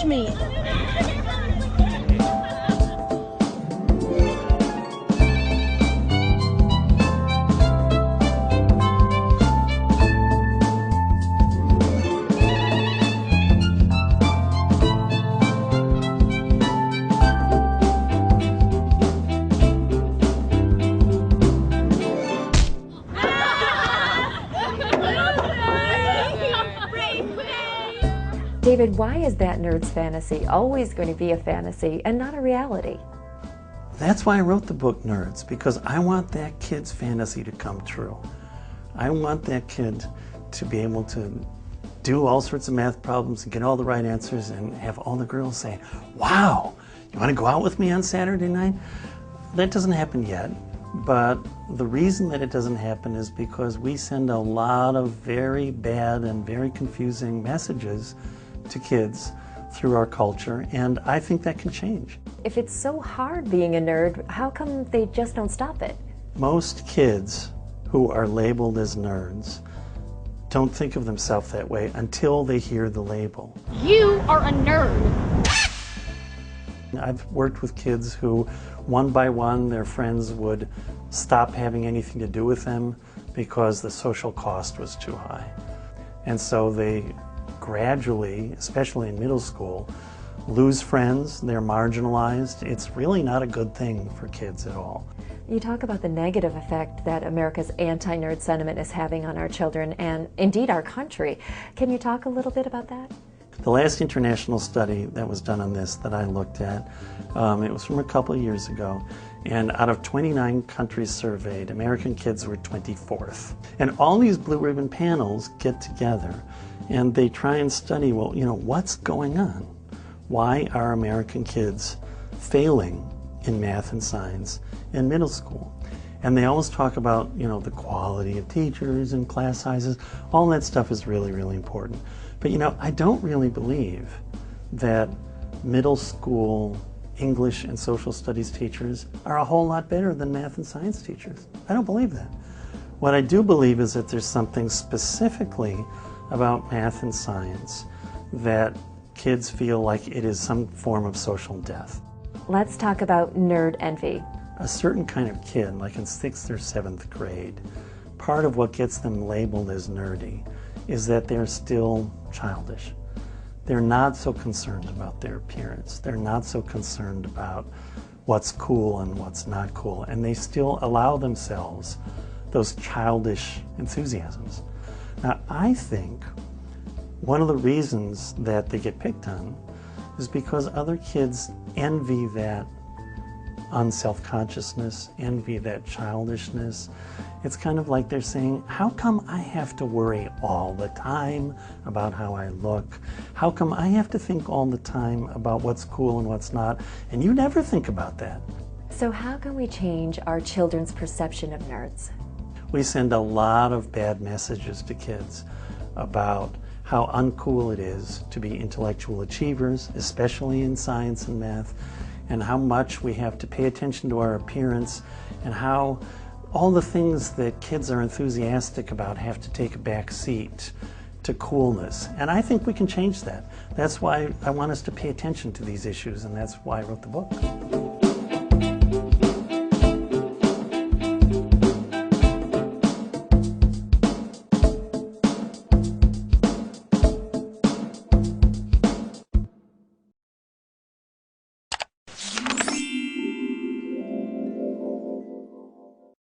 me. David, why is that nerd's fantasy always going to be a fantasy and not a reality? That's why I wrote the book Nerds, because I want that kid's fantasy to come true. I want that kid to be able to do all sorts of math problems and get all the right answers and have all the girls say, wow, you want to go out with me on Saturday night? That doesn't happen yet, but the reason that it doesn't happen is because we send a lot of very bad and very confusing messages to kids through our culture, and I think that can change. If it's so hard being a nerd, how come they just don't stop it? Most kids who are labeled as nerds don't think of themselves that way until they hear the label. You are a nerd. I've worked with kids who, one by one, their friends would stop having anything to do with them because the social cost was too high. And so they gradually, especially in middle school, lose friends, they're marginalized. It's really not a good thing for kids at all. You talk about the negative effect that America's anti-nerd sentiment is having on our children and indeed our country. Can you talk a little bit about that? The last international study that was done on this that I looked at, it was from a couple of years ago, and out of 29 countries surveyed, American kids were 24th. And all these blue ribbon panels get together and they try and study, well, you know, what's going on? Why are American kids failing in math and science in middle school? And they always talk about, you know, the quality of teachers and class sizes. All that stuff is really, really important. But, you know, I don't really believe that middle school English and social studies teachers are a whole lot better than math and science teachers. I don't believe that. What I do believe is that there's something specifically about math and science that kids feel like it is some form of social death. Let's talk about nerd envy. A certain kind of kid, like in 6th or 7th grade, part of what gets them labeled as nerdy is that they're still childish. They're not so concerned about their appearance. They're not so concerned about what's cool and what's not cool, and they still allow themselves those childish enthusiasms. Now, I think one of the reasons that they get picked on is because other kids envy that unself-consciousness, envy that childishness. It's kind of like they're saying, how come I have to worry all the time about how I look? How come I have to think all the time about what's cool and what's not? And you never think about that. So how can we change our children's perception of nerds? We send a lot of bad messages to kids about how uncool it is to be intellectual achievers, especially in science and math, and how much we have to pay attention to our appearance, and how all the things that kids are enthusiastic about have to take a back seat to coolness. And I think we can change that. That's why I want us to pay attention to these issues, and that's why I wrote the book.